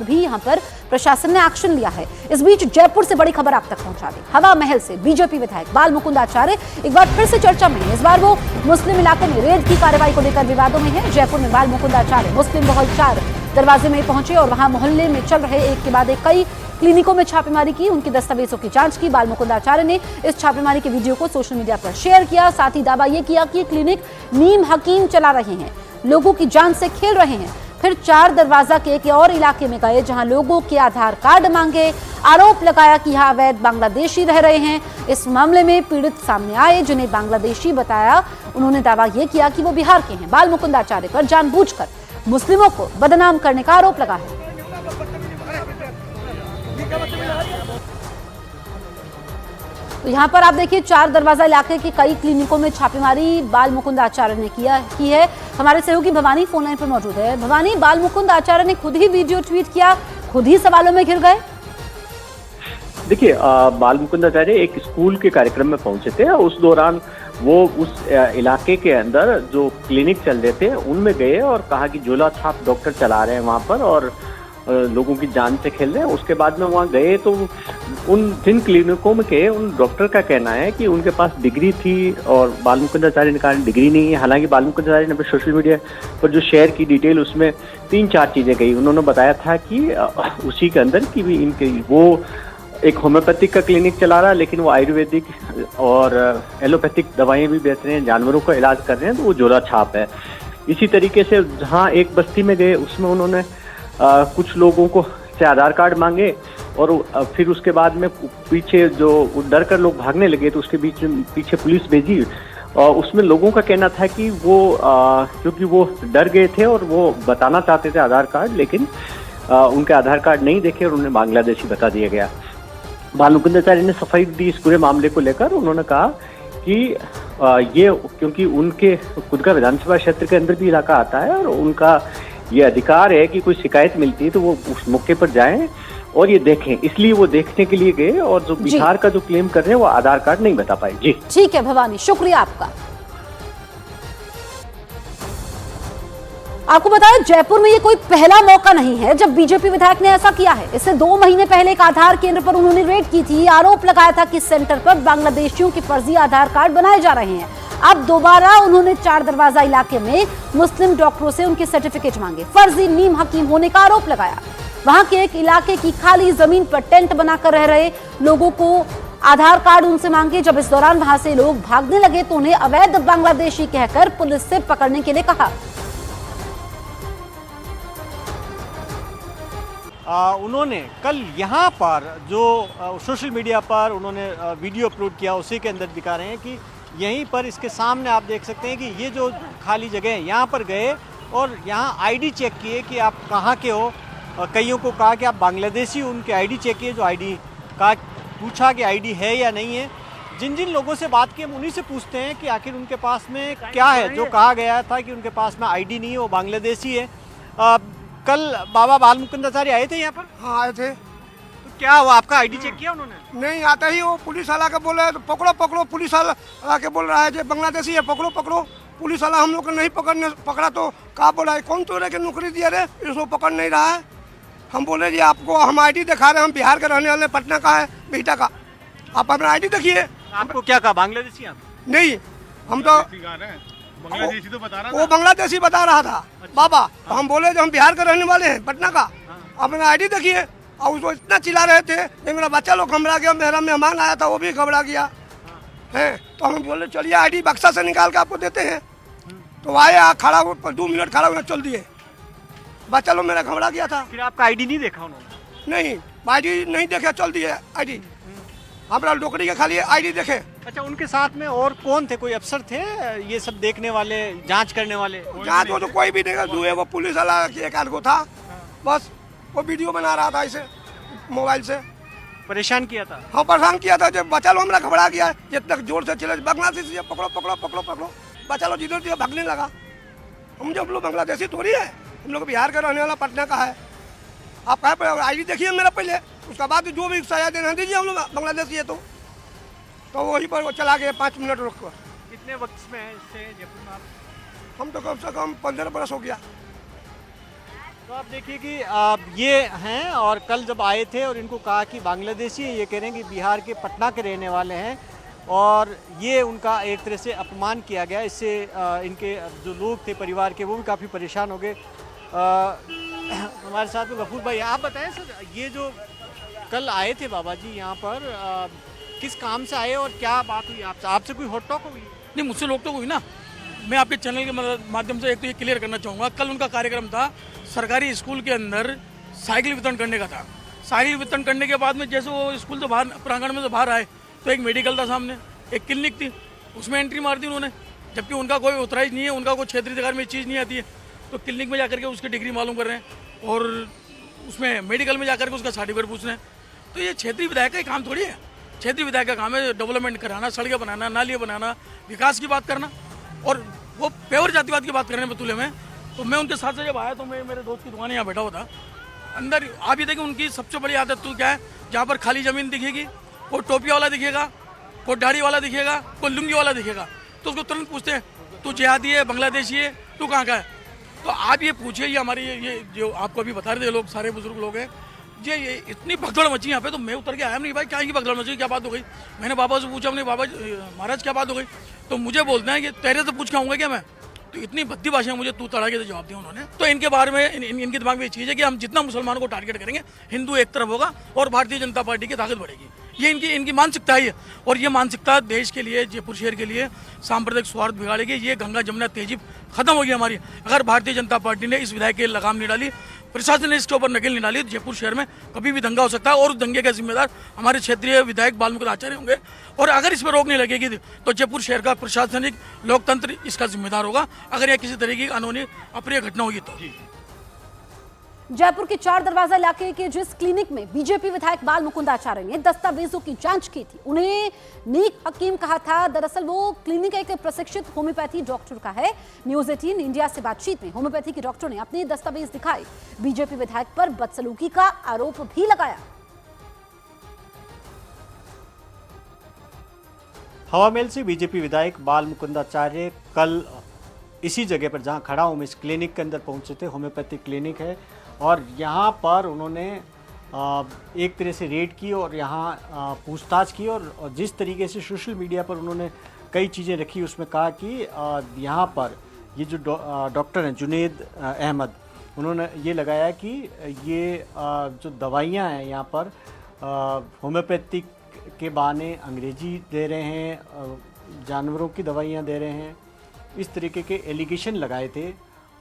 भी यहां पर प्रशासन ने एक्शन लिया है। इस बीच जयपुर से बड़ी खबर आप तक पहुंचा दी। हवा महल से बीजेपी विधायक बाल मुकुंद आचार्य एक बार फिर से चर्चा में है। इस बार वो मुस्लिम इलाकों में रेड की कार्रवाई को लेकर विवादों में है। जयपुर में बाल मुकुंद आचार्य मुस्लिम बहुल 4 दरवाजे में पहुंचे और वहां मोहल्ले में चल रहे एक के बाद एक कई क्लिनिकों में छापेमारी की, उनकी दस्तावेजों की जांच की। बाल मुकुंद आचार्य ने इस छापेमारी के वीडियो को सोशल मीडिया पर शेयर किया। साथ ही दावा यह किया कि क्लिनिक नीम हकीम चला रहे हैं, लोगों की जान से खेल रहे हैं। फिर 4 दरवाजा के एक और इलाके में गए जहां लोगों के आधार कार्ड मांगे। आरोप लगाया कि यहां अवैध बांग्लादेशी रह रहे हैं। इस मामले में पीड़ित सामने आए जिन्हें बांग्लादेशी बताया। उन्होंने दावा यह किया कि वो बिहार के हैं। बाल मुकुंद आचार्य पर जानबूझकर मुस्लिमों को बदनाम करने का आरोप लगा है। तो यहाँ पर आप देखिए 4 दरवाजा इलाके के कई क्लिनिकों में छापेमारी बाल मुकुंद आचार्य ने की है। हमारे सहयोगी भवानी फोन लाइन पर मौजूद है। भवानी, बाल मुकुंद आचार्य ने खुद ही वीडियो ट्वीट किया, खुद ही सवालों में घिर गए। देखिए, बाल मुकुंद आचार्य एक स्कूल के कार्यक्रम में पहुंचे थे और उस दौरान वो उस इलाके के अंदर जो क्लिनिक चल रहे थे उनमें गए और कहा कि झोला छाप डॉक्टर चला रहे हैं वहां पर और लोगों की जान से खेल रहे हैं। उसके बाद में वहाँ गए तो उन जिन क्लिनिकों में के उन डॉक्टर का कहना है कि उनके पास डिग्री थी और बाल मुकुंद आचार्य ने कहा डिग्री नहीं है। हालांकि बाल मुकुंद आचार्य ने अपने सोशल मीडिया पर जो शेयर की डिटेल उसमें 3-4 चीजें गई। उन्होंने बताया था कि उसी के अंदर की भी इनके वो एक होम्योपैथिक का क्लिनिक चला रहा है, लेकिन वो आयुर्वेदिक और एलोपैथिक दवाएं भी बेच रहे हैं, जानवरों का इलाज कर रहे हैं, तो वो झोला छाप है। इसी तरीके से जहाँ एक बस्ती में गए उसमें उन्होंने कुछ लोगों को से आधार कार्ड मांगे और फिर उसके बाद में पीछे जो डर कर लोग भागने लगे तो उसके पीछे पुलिस भेजी और उसमें लोगों का कहना था कि वो क्योंकि वो डर गए थे और वो बताना चाहते थे आधार कार्ड, लेकिन उनके आधार कार्ड नहीं देखे और उन्हें बांग्लादेशी बता दिया गया। बाल मुकुंद आचार्य ने सफाई दी इस पूरे मामले को लेकर। उन्होंने कहा कि ये क्योंकि उनके खुद का विधानसभा क्षेत्र के अंदर भी इलाका आता है और उनका ये अधिकार है कि कोई शिकायत मिलती है तो वो उस मौके पर जाएं और ये देखें, इसलिए वो देखने के लिए गए। और जो बिहार का जो क्लेम कर रहे हैं वो आधार कार्ड नहीं बता पाए। जी ठीक है भवानी, शुक्रिया आपका। आपको बताया जयपुर में ये कोई पहला मौका नहीं है जब बीजेपी विधायक ने ऐसा किया है। इससे 2 महीने पहले एक आधार केंद्र पर उन्होंने रेड की थी। आरोप लगाया था कि सेंटर पर बांग्लादेशियों के फर्जी आधार कार्ड बनाए जा रहे हैं। अब दोबारा उन्होंने 4 दरवाजा इलाके में मुस्लिम डॉक्टरों से उनके सर्टिफिकेट मांगे, फर्जी नीम हकीम होने का आरोप लगाया। वहां के एक इलाके की खाली जमीन पर टेंट बनाकर रह रहे लोगों को आधार कार्ड उनसे मांगे। जब इस दौरान वहां से लोग भागने लगे तो उन्हें अवैध बांग्लादेशी कहकर पुलिस से पकड़ने के लिए कहा। उन्होंने कल यहाँ पर जो सोशल मीडिया पर उन्होंने वीडियो अपलोड किया उसी के अंदर दिखा रहे हैं कि यहीं पर इसके सामने आप देख सकते हैं कि ये जो खाली जगह है यहाँ पर गए और यहाँ आईडी चेक किए कि आप कहाँ के हो। कईयों को कहा कि आप बांग्लादेशी, उनके आईडी चेक किए, जो आईडी का पूछा कि आईडी है या नहीं है। जिन जिन लोगों से बात की हम उन्हीं से पूछते हैं कि आखिर उनके पास में क्या है। जो कहा गया था कि उनके पास में आईडी नहीं है, वो बांग्लादेशी है। कल बाबा बाल मुकुंद आचार्य आए थे यहाँ पर? हाँ आए थे। तो क्या हुआ, आपका आईडी चेक किया उन्होंने? नहीं, आता ही वो पुलिस वाला के बोल रहे हैं तो पकड़ो पकड़ो, पुलिस वाला आके बोल रहा है जो बांग्लादेशी है पकड़ो पकड़ो। पुलिस वाला हम लोग को नहीं पकड़ा तो कहा बोला है कौन तोड़े के नौकरी दिया रे, इसको पकड़ नहीं रहा है। हम बोले जी आपको हम आईडी दिखा रहे हैं, हम बिहार के रहने वाले, पटना का है, बिहटा का, आप अपना आईडी देखिए। आपको क्या कहा, बांग्लादेशी आप? नहीं, हम तो बांग्लादेशी तो बता रहा था। वो बांग्लादेशी बता रहा था बाबा। तो हम बोले जो हम बिहार के रहने वाले हैं, पटना का, अपना आईडी देखिए। और उसको इतना चिल्ला रहे थे कि मेरा बच्चा लोग घबरा गया, मेरा मेहमान आया था वो भी घबरा गया है। तो हम बोले चलिए आईडी बक्सा से निकाल के आपको देते हैं। तो आए, खड़ा हो 2 मिनट खड़ा हुआ, चल दिए। बच्चा लोग मेरा घबरा गया था। फिर आपका आईडी नहीं देखा उन्होंने? नहीं, आईडी नहीं देखे, चल दिए आईडी। हमारा डोकरी के खाली आईडी देखे। अच्छा, उनके साथ में और कौन थे, कोई अफसर थे ये सब देखने वाले, जांच करने वाले? जांच वो तो कोई भी नहीं, दुए वो पुलिस वाला एक आध को था बस। वो वीडियो बना रहा था ऐसे मोबाइल से, परेशान किया था। हाँ परेशान किया था। जब बच्चा लोग हमारा घबरा गया, जब तक जोर से चले बांग्लादेशी से पकड़ो पकड़ो पकड़ो पकड़ो, बच्चा लोग जिधर जिधर भागने लगा। हम जब लोग बांग्लादेशी थोड़ी है, हम लोग बिहार का रहने वाला, पटना का है। आप कहे पर आईडी देखिए मेरा पहले, उसके बाद जो भी सजा देना दीजिए। हम लोग बांग्लादेशी है तो वहीं पर वो चला गया 5 मिनट रुक कर। कितने वक्त में है इससे जयपुर में आप? हम तो कम से कम 15 बरस हो गया। तो आप देखिए कि ये हैं और कल जब आए थे और इनको कहा कि बांग्लादेशी है, ये कह रहे हैं कि बिहार के पटना के रहने वाले हैं और ये उनका एक तरह से अपमान किया गया। इससे इनके जो लोग थे परिवार के वो भी काफ़ी परेशान हो गए। हमारे साथ में गफूर भाई, आप बताएं सर, ये जो कल आए थे बाबा जी यहाँ पर किस काम से आए और क्या बात हुई आपसे? आपसे कोई हॉट टॉक हुई? नहीं, मुझसे रोक टोक हुई ना। मैं आपके चैनल के माध्यम से एक तो ये क्लियर करना चाहूँगा, कल उनका कार्यक्रम था सरकारी स्कूल के अंदर साइकिल वितरण करने का था। साइकिल वितरण करने के बाद में जैसे वो स्कूल से बाहर प्रांगण में से बाहर आए तो एक मेडिकल था सामने, एक क्लिनिक थी, उसमें एंट्री मार दी उन्होंने, जबकि उनका कोई ऑथराइज नहीं है, उनका कोई क्षेत्रीय अधिकार में चीज़ नहीं आती है। तो क्लिनिक में जाकर के उसकी डिग्री मालूम कर रहे हैं और उसमें मेडिकल में जाकर के उसका सर्टिफिकेट पूछ रहे हैं। तो ये क्षेत्रीय विधायक का ही काम थोड़ी है। क्षेत्रीय विधायक का काम है डेवलपमेंट कराना, सड़कें बनाना, नालियाँ बनाना, विकास की बात करना, और वो प्योर जातिवाद की बात करने में तुले में। तो मैं उनके साथ से जब आया तो मैं मेरे दोस्त की दुकान यहाँ बैठा हुआ था अंदर। आप ये देखिए उनकी सबसे बड़ी आदत तो क्या है, जहाँ पर खाली ज़मीन दिखेगी कोई टोपी वाला दिखेगा, कोई दाढ़ी वाला दिखेगा, कोई लुंगी वाला दिखेगा, तो उसको तुरंत पूछते हैं तू जिहादी है, बांग्लादेशी है, तू कहाँ का है? तो आप ये पूछिए, ये हमारी ये जो आपको अभी बता रहे थे लोग, सारे बुजुर्ग लोग हैं, ये इतनी भगदड़ मची यहाँ पे। तो मैं उतर के आया नहीं भाई, क्या की भगदड़ मची, क्या बात हो गई? मैंने बाबा से पूछा, अपने बाबा महाराज क्या बात हो गई? तो मुझे बोलते हैं कि तेरे से पूछ के आऊँगा क्या मैं? तो इतनी भद्दी भाषा में मुझे तू तड़ाके से जवाब दिया उन्होंने। तो इनके बारे में इनके दिमाग में ये चीज़ है कि हम जितना मुसलमानों को टारगेट करेंगे, हिंदू एक तरफ होगा और भारतीय जनता पार्टी की ताकत बढ़ेगी। ये इनकी मानसिकता ही है, और ये मानसिकता देश के लिए, जयपुर शहर के लिए सांप्रदायिक स्वार्थ बिगाड़ेगी। ये गंगा जमुना तहजीब खत्म होगी हमारी अगर भारतीय जनता पार्टी ने इस विधायक के लगाम नहीं डाली, प्रशासन ने इसके ऊपर नकेल नहीं डाली। जयपुर शहर में कभी भी दंगा हो सकता है और उस दंगे का जिम्मेदार हमारे क्षेत्रीय विधायक बाल मुकुंद आचार्य होंगे। और अगर इस पर रोक नहीं लगेगी तो जयपुर शहर का प्रशासनिक लोकतंत्र इसका जिम्मेदार होगा अगर यह किसी तरह की अनहोनी अप्रिय घटना होगी तो। जयपुर के चार दरवाजा इलाके के जिस क्लिनिक में बीजेपी विधायक बाल मुकुंद आचार्य ने दस्तावेजों की जांच की थी, उन्हें नीक हकीम कहा था। दरअसल वो क्लिनिक एक प्रशिक्षित होम्योपैथी डॉक्टर का है। न्यूज 18 इंडिया से बातचीत में होम्योपैथी के डॉक्टर ने अपने दस्तावेज दिखाए, बीजेपी विधायक पर बदसलूकी का आरोप भी लगाया। हवा महल से बीजेपी विधायक बाल मुकुंद आचार्य कल इसी जगह पर जहां खड़ा हूं मैं, इस क्लिनिक के अंदर पहुंचे थे। होम्योपैथिक क्लिनिक है और यहाँ पर उन्होंने एक तरह से रेड की और यहाँ पूछताछ की, और जिस तरीके से सोशल मीडिया पर उन्होंने कई चीज़ें रखी, उसमें कहा कि यहाँ पर ये जो डॉक्टर हैं जुनेद अहमद, उन्होंने ये लगाया कि ये जो दवाइयाँ हैं यहाँ पर होम्योपैथिक के बहाने अंग्रेजी दे रहे हैं, जानवरों की दवाइयाँ दे रहे हैं, इस तरीके के एलिगेशन लगाए थे।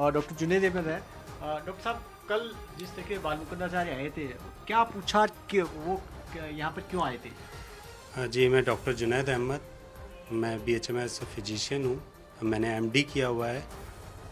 और डॉक्टर जुनेद अहमद है। डॉक्टर साहब, कल जिस तरह के बाल मुकुंद आचार्य आए थे, क्या पूछा कि वो यहाँ पर क्यों आए थे? जी, मैं डॉक्टर जुनैद अहमद, मैं BHMS फिजिशियन हूँ, मैंने MD किया हुआ है।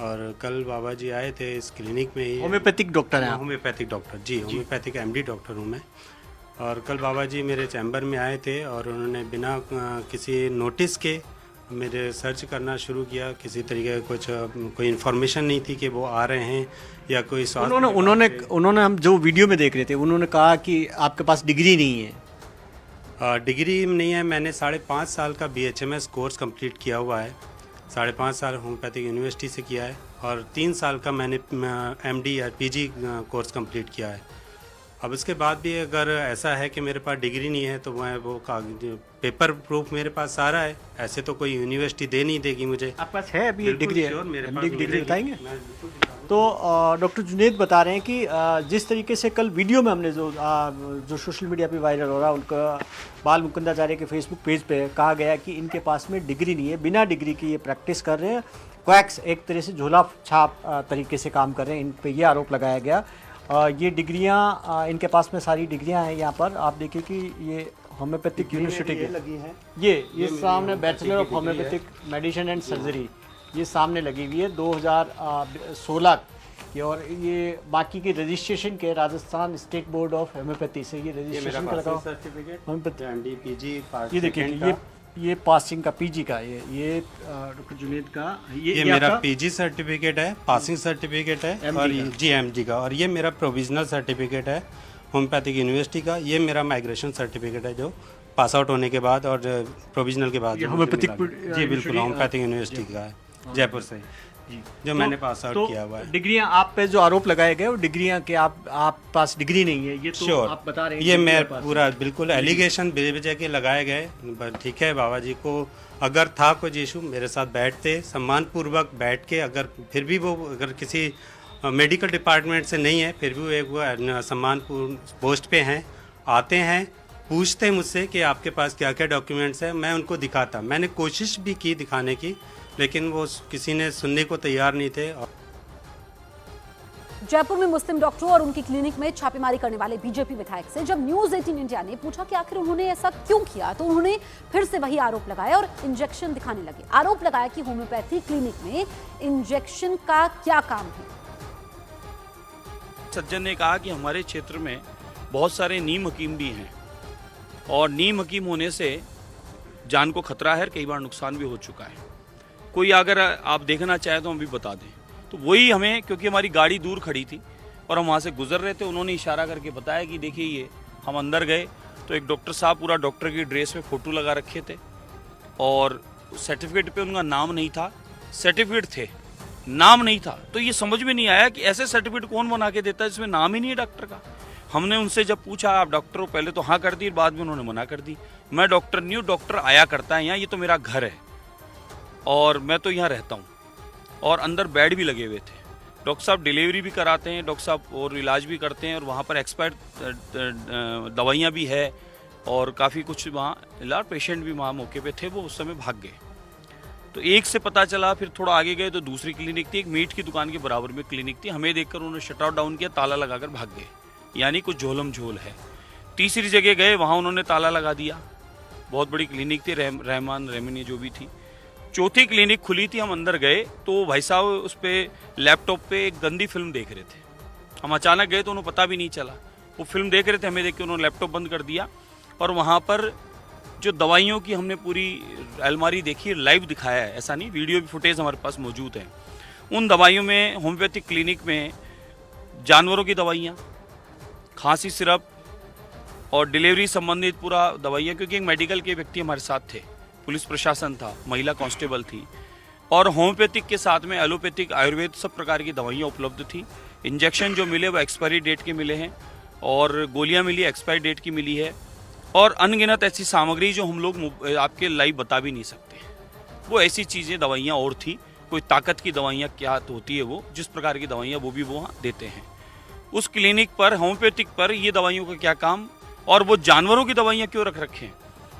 और कल बाबा जी आए थे इस क्लिनिक में ही। होम्योपैथिक डॉक्टर हैं? होम्योपैथिक डॉक्टर जी, होम्योपैथिक MD डॉक्टर हूँ मैं। और कल बाबा जी मेरे चैम्बर में आए थे और उन्होंने बिना किसी नोटिस के मेरे सर्च करना शुरू किया। किसी तरीके का कोई इन्फॉर्मेशन नहीं थी कि वो आ रहे हैं या कोई उन्होंने हम जो वीडियो में देख रहे थे, उन्होंने कहा कि आपके पास डिग्री नहीं है। डिग्री नहीं है, मैंने 5.5 साल का BHMS कोर्स कंप्लीट किया हुआ है। 5.5 साल होम्योपैथिक यूनिवर्सिटी से किया है और 3 साल का मैंने MD या PG कोर्स कंप्लीट किया है। अब इसके बाद भी अगर ऐसा है कि मेरे पास डिग्री नहीं है तो मैं वो पेपर प्रूफ मेरे पास सारा है। ऐसे तो कोई यूनिवर्सिटी दे नहीं देगी मुझे। आपके पास है अभी डिग्री है? MD की डिग्री बताएंगे? तो डॉक्टर जुनेद बता रहे हैं कि जिस तरीके से कल वीडियो में हमने जो सोशल मीडिया पे वायरल हो रहा है, उनका बाल मुकुंद आचार्य के फेसबुक पेज पे कहा गया कि इनके पास में डिग्री नहीं है, बिना डिग्री की ये प्रैक्टिस कर रहे हैं, क्वैक्स एक तरह से झोला छाप तरीके से काम कर रहे हैं। इन पे ये आरोप लगाया गया। ये डिग्रियां इनके पास में सारी डिग्रियां हैं। यहाँ पर आप देखिए कि ये होम्योपैथिक यूनिवर्सिटी की लगी हैं। ये सामने bachelor of homeopathic medicine and surgery ये सामने लगी हुई है 2016 की, और ये बाकी के रजिस्ट्रेशन के Rajasthan state board of homeopathy से ये रजिस्ट्रेशन का लगा होम्योपैथी। ये देखिए ये पासिंग का PG का ये डॉक्टर जुनेद का ये मेरा PG सर्टिफिकेट है, पासिंग सर्टिफिकेट है, और MD का, और ये मेरा प्रोविजनल सर्टिफिकेट है होम्योपैथिक यूनिवर्सिटी का। ये मेरा माइग्रेशन सर्टिफिकेट है जो पास आउट होने के बाद और प्रोविजनल के बाद होम्योपैथिक जी बिल्कुल होम्योपैथिक यूनिवर्सिटी का है, जयपुर से। जो मैंने पास आउट किया हुआ है। डिग्रियां आप पे जो आरोप लगाए गए वो डिग्रियां के आप पास डिग्री नहीं है, ये तो श्योर आप बता रहे हैं ये कि मैं मेरे पास पूरा बिल्कुल एलिगेशन बेवजह के लगाए गए। पर ठीक है, बाबा जी को अगर था कोई इशू मेरे साथ बैठते सम्मान पूर्वक बैठ के, अगर फिर भी वो अगर किसी मेडिकल डिपार्टमेंट से नहीं है फिर भी वो एक सम्मानपूर्ण पोस्ट पे हैं, आते हैं पूछते मुझसे कि आपके पास क्या क्या डॉक्यूमेंट्स हैं, मैं उनको दिखाता। मैंने कोशिश भी की दिखाने की, लेकिन वो किसी ने सुनने को तैयार नहीं थे। जयपुर में मुस्लिम डॉक्टरों और उनकी क्लिनिक में छापेमारी करने वाले बीजेपी विधायक से जब न्यूज 18 इंडिया ने पूछा कि आखिर उन्होंने ऐसा क्यों किया, तो उन्होंने फिर से वही आरोप लगाया और इंजेक्शन दिखाने लगे। आरोप लगाया कि होम्योपैथी क्लिनिक में इंजेक्शन का क्या काम है। सज्जन ने कहा कि हमारे क्षेत्र में बहुत सारे नीम हकीम भी हैं और नीम हकीम होने से जान को खतरा है और कई बार नुकसान भी हो चुका है। कोई अगर आप देखना चाहें तो हम भी बता दें। तो वही हमें, क्योंकि हमारी गाड़ी दूर खड़ी थी और हम वहाँ से गुजर रहे थे, उन्होंने इशारा करके बताया कि देखिए ये। हम अंदर गए तो एक डॉक्टर साहब पूरा डॉक्टर की ड्रेस में फ़ोटो लगा रखे थे और सर्टिफिकेट पे उनका नाम नहीं था। सर्टिफिकेट थे, नाम नहीं था। तो ये समझ में नहीं आया कि ऐसे सर्टिफिकेट कौन बना के देता है जिसमें नाम ही नहीं है डॉक्टर का। हमने उनसे जब पूछा आप डॉक्टर हो, पहले तो हाँ कर दी, बाद में उन्होंने मना कर दी। मैं डॉक्टर नहीं हूँ, डॉक्टर आया करता है यहाँ, ये तो मेरा घर है और मैं तो यहाँ रहता हूँ। और अंदर बेड भी लगे हुए थे। डॉक्टर साहब डिलीवरी भी कराते हैं, डॉक्टर साहब और इलाज भी करते हैं और वहाँ पर एक्सपायर्ड दवाइयाँ भी है और काफ़ी कुछ वहाँ इलाज। पेशेंट भी वहाँ मौके पे थे, वो उस समय भाग गए। तो एक से पता चला, फिर थोड़ा आगे गए तो दूसरी क्लिनिक थी, एक मीट की दुकान के बराबर में क्लिनिक थी। हमें देखकर उन्होंने शट आउट डाउन किया, ताला लगाकर भाग गए, यानी कुछ झोलम झोल है। तीसरी जगह गए, वहाँ उन्होंने ताला लगा दिया। बहुत बड़ी क्लिनिक थी, रहमान रेमनी जो भी थी। चौथी क्लिनिक खुली थी, हम अंदर गए तो भाई साहब उस पर लैपटॉप पे एक गंदी फिल्म देख रहे थे। हम अचानक गए तो उन्हें पता भी नहीं चला, वो फिल्म देख रहे थे। हमें देख के उन्होंने लैपटॉप बंद कर दिया और वहाँ पर जो दवाइयों की हमने पूरी अलमारी देखी, लाइव दिखाया है, ऐसा नहीं, वीडियो भी फुटेज हमारे पास मौजूद है। उन दवाइयों में होम्योपैथिक क्लिनिक में जानवरों की दवाइयाँ, खांसी सिरप और डिलीवरी संबंधित पूरा दवाइयाँ, क्योंकि एक मेडिकल के व्यक्ति हमारे साथ थे, पुलिस प्रशासन था, महिला कांस्टेबल थी और होम्योपैथिक के साथ में एलोपैथिक, आयुर्वेद सब प्रकार की दवाइयाँ उपलब्ध थी। इंजेक्शन जो मिले वो एक्सपायरी डेट के मिले हैं और गोलियाँ मिली एक्सपायरी डेट की मिली है और अनगिनत ऐसी सामग्री जो हम लोग आपके लाइव बता भी नहीं सकते। वो ऐसी चीज़ें दवाइयाँ और थी, कोई ताकत की दवाइयाँ क्या होती है वो, जिस प्रकार की दवाइयाँ वो भी वो वहाँ देते हैं। उस क्लिनिक पर होम्योपैथिक पर ये दवाइयों का क्या काम और वो जानवरों की दवाइयाँ क्यों रख रखे हैं।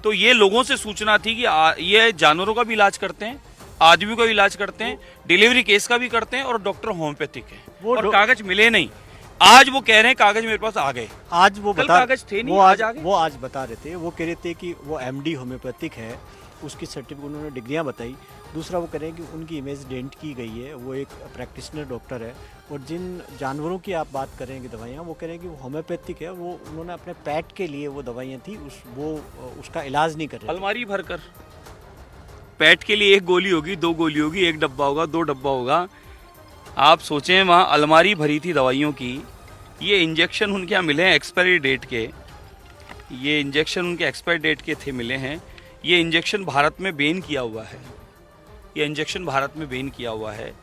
तो ये लोगों से सूचना थी कि ये जानवरों का भी इलाज करते हैं, आदमी का भी इलाज करते हैं, डिलीवरी केस का भी करते हैं और डॉक्टर होम्योपैथिक है और कागज मिले नहीं। आज वो कह रहे हैं कागज मेरे पास आ गए। आज वो कल बता कागज थे नहीं, वो आज आ गए। वो आज बता रहे थे, वो कह रहे थे कि वो एमडी होम्योपैथिक है, उसकी सर्टिफिकेट उन्होंने डिग्रियां बताई। दूसरा वो कह रहे हैं कि उनकी इमेज डेंट की गई है, वो एक प्रैक्टिशनर डॉक्टर है। और जिन जानवरों की आप बात करेंगे दवाइयाँ, वो कह रहे हैं कि वो होम्योपैथिक है, वो उन्होंने अपने पेट के लिए वो दवाइयाँ थी, उसका इलाज नहीं कर रहे थे। अलमारी भरकर पेट के लिए 1 गोली होगी, 2 गोली होगी, 1 डब्बा होगा, 2 डब्बा होगा। आप सोचें वहाँ अलमारी भरी थी दवाइयों की। ये इंजेक्शन उनके यहाँ मिले हैं एक्सपायरी डेट के, ये इंजेक्शन उनके एक्सपायरी डेट के थे मिले हैं। ये इंजेक्शन भारत में बैन किया हुआ है, ये इंजेक्शन भारत में बैन किया हुआ है,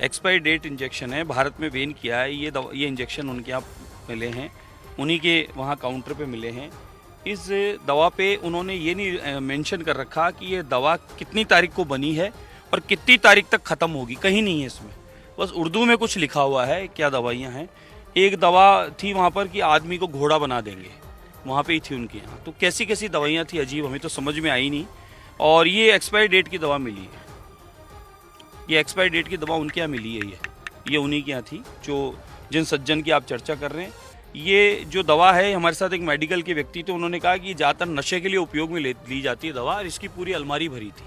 एक्सपायरी डेट इंजेक्शन है, भारत में बैन किया है। ये इंजेक्शन उनके यहाँ मिले हैं, उन्हीं के वहाँ काउंटर पे मिले हैं। इस दवा पे उन्होंने ये नहीं मेंशन कर रखा कि ये दवा कितनी तारीख को बनी है और कितनी तारीख तक ख़त्म होगी, कहीं नहीं है इसमें। बस उर्दू में कुछ लिखा हुआ है क्या दवाइयाँ हैं। एक दवा थी वहाँ पर कि आदमी को घोड़ा बना देंगे, वहाँ पे ही थी उनके यहाँ। तो कैसी कैसी दवाइयाँ थी अजीब, हमें तो समझ में आई नहीं। और ये एक्सपायरी डेट की दवा मिली है, ये एक्सपायरी डेट की दवा उनके यहाँ मिली है, ये उन्हीं के यहाँ थी जो जिन सज्जन की आप चर्चा कर रहे हैं। ये जो दवा है, हमारे साथ एक मेडिकल के व्यक्ति थे, उन्होंने कहा कि ज़्यादातर नशे के लिए उपयोग में ली जाती है दवा और इसकी पूरी अलमारी भरी थी।